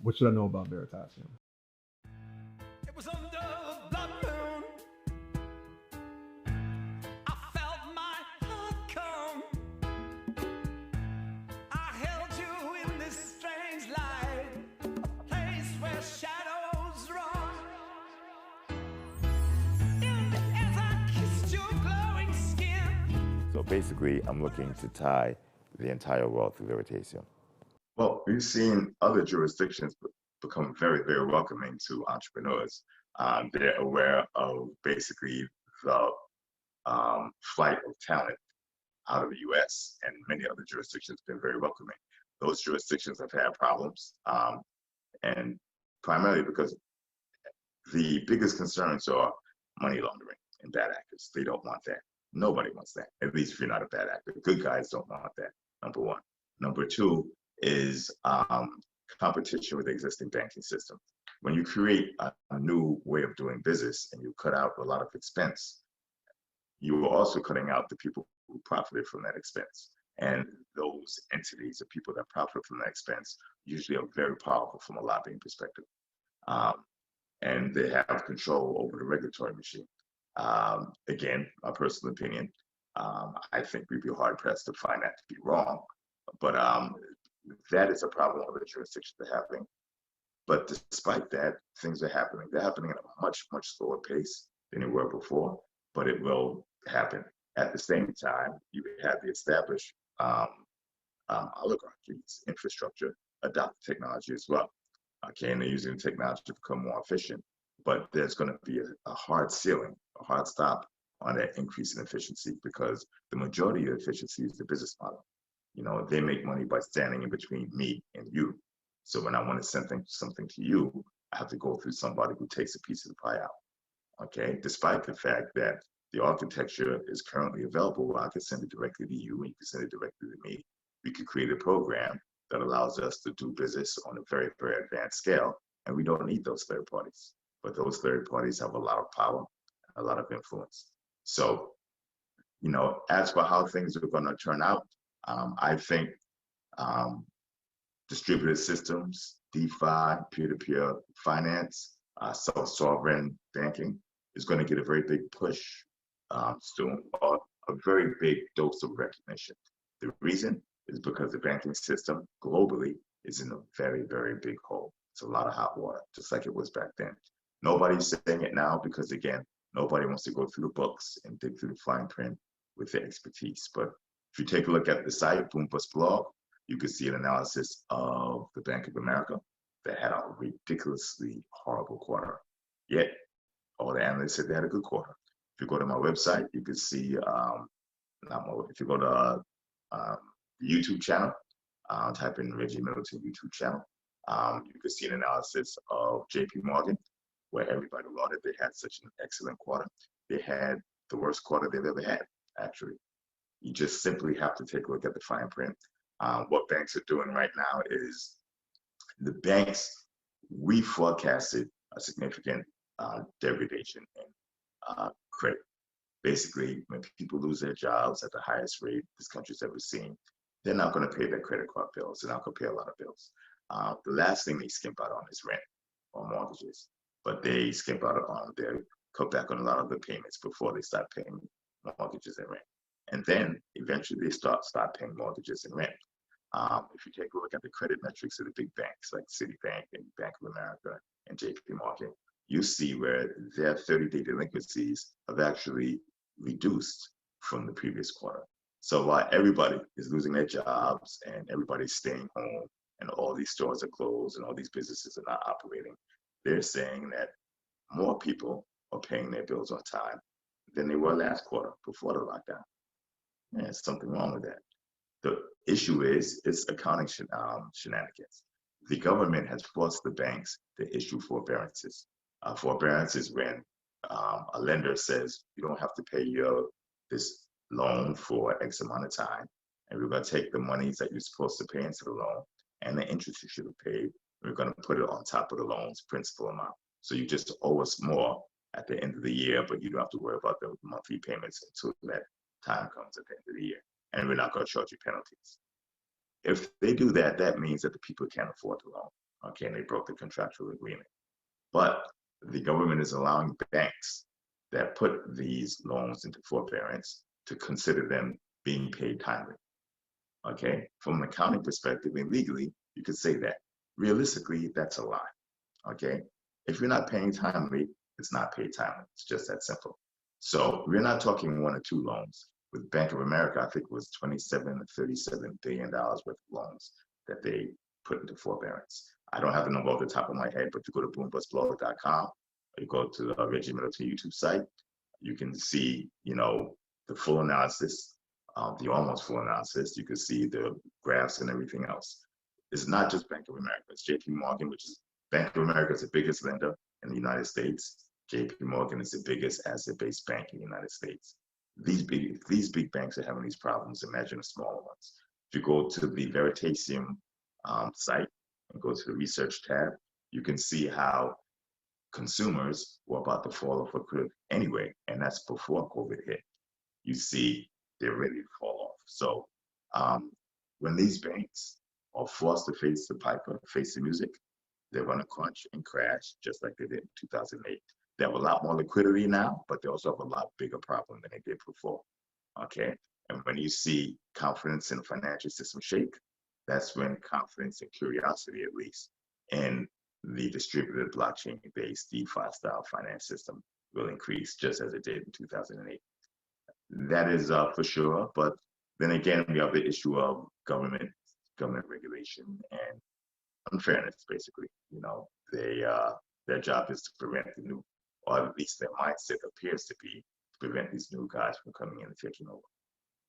What should I know about Veritasium? It was under the blood moon. I felt my heart come. I held you in this strange light, a place where shadows run. And as I kissed your glowing skin. So basically, I'm looking to tie the entire world to Veritasium. Well, we've seen other jurisdictions become very, very welcoming to entrepreneurs. They're aware of basically the flight of talent out of the US, and many other jurisdictions have been very welcoming. Those jurisdictions have had problems, and primarily because the biggest concerns are money laundering and bad actors. They don't want that. Nobody wants that, at least if you're not a bad actor. Good guys don't want that, number one. Number two is competition with the existing banking system. When you create a new way of doing business and you cut out a lot of expense, you are also cutting out the people who profited from that expense. And those entities, the people that profit from that expense, usually are very powerful from a lobbying perspective. And they have control over the regulatory machine. Again, my personal opinion, I think we'd be hard pressed to find that to be wrong, but that is a problem other jurisdictions are having. But despite that, things are happening. They're happening at a much, much slower pace than they were before, but it will happen. At the same time, you have the established oligarchies, infrastructure, adopt technology as well. Okay, and they're using the technology to become more efficient, but there's going to be a hard ceiling, a hard stop on that increase in efficiency, because the majority of efficiency is the business model. You know, they make money by standing in between me and you. So when I want to send something to you, I have to go through somebody who takes a piece of the pie out. Okay, despite the fact that the architecture is currently available, where I can send it directly to you and you can send it directly to me. We could create a program that allows us to do business on a very, very advanced scale, and we don't need those third parties. But those third parties have a lot of power, a lot of influence. So, you know, as for how things are going to turn out, I think distributed systems, DeFi, peer-to-peer finance, self-sovereign banking is going to get a very big push soon, or a very big dose of recognition. The reason is because the banking system globally is in a very, very big hole. It's a lot of hot water, just like it was back then. Nobody's saying it now because, again, nobody wants to go through the books and dig through the fine print with their expertise. But if you take a look at the site, Boom Bust Blog, you can see an analysis of the Bank of America that had a ridiculously horrible quarter. Yet, all the analysts said they had a good quarter. If you go to my website, you can see, if you go to the YouTube channel, type in Reggie Middleton YouTube channel, you can see an analysis of JP Morgan, where everybody lauded they had such an excellent quarter. They had the worst quarter they've ever had, actually. You just simply have to take a look at the fine print. What banks are doing right now is the banks, we forecasted a significant degradation in credit. Basically, when people lose their jobs at the highest rate this country's ever seen, they're not going to pay their credit card bills. They're not going to pay a lot of bills. The last thing they skimp out on is rent or mortgages, but they skimp out on their cut back on a lot of the payments before they start paying mortgages and rent. And then eventually they start paying mortgages and rent. If you take a look at the credit metrics of the big banks like Citibank and Bank of America and JP Morgan, you see where their 30-day delinquencies have actually reduced from the previous quarter. So while everybody is losing their jobs and everybody's staying home and all these stores are closed and all these businesses are not operating, they're saying that more people are paying their bills on time than they were last quarter before the lockdown. And there's something wrong with that. The issue is it's accounting shenanigans. The government has forced the banks to issue forbearances. Forbearances when a lender says you don't have to pay this loan for X amount of time, and we're going to take the monies that you're supposed to pay into the loan and the interest you should have paid, we're going to put it on top of the loan's principal amount. So you just owe us more at the end of the year, but you don't have to worry about the monthly payments until that time comes at the end of the year. And we're not going to charge you penalties. If they do that, that means that the people can't afford the loan. Okay, and they broke the contractual agreement. But the government is allowing banks that put these loans into forbearance to consider them being paid timely. Okay, from an accounting perspective and legally, you could say that. Realistically, that's a lie. Okay, if you're not paying timely, it's not paid timely. It's just that simple. So we're not talking one or two loans. With Bank of America, I think it was 27 or 37 billion dollars worth of loans that they put into forbearance. I don't have the number off the top of my head, but you go to boombustblog.com, you go to the Reggie Middleton YouTube site, you can see, the full analysis, the almost full analysis. You can see the graphs and everything else. It's not just Bank of America. It's JP Morgan, which is Bank of America is the biggest lender in the United States. JP Morgan is the biggest asset-based bank in the United States. These big banks are having these problems. Imagine the smaller ones. If you go to the Veritasium site and go to the research tab, you can see how consumers were about to fall off a cliff anyway, and that's before COVID hit. You see they're ready to fall off. So when these banks are forced to face the piper, face the music, they're going to crunch and crash just like they did in 2008. They have a lot more liquidity now, but they also have a lot bigger problem than they did before. Okay, and when you see confidence in the financial system shake, that's when confidence and curiosity, at least, in the distributed blockchain-based DeFi-style finance system will increase, just as it did in 2008. That is for sure. But then again, we have the issue of government regulation and unfairness. Basically, their job is to prevent the new, or at least their mindset appears to be, to prevent these new guys from coming in and taking over.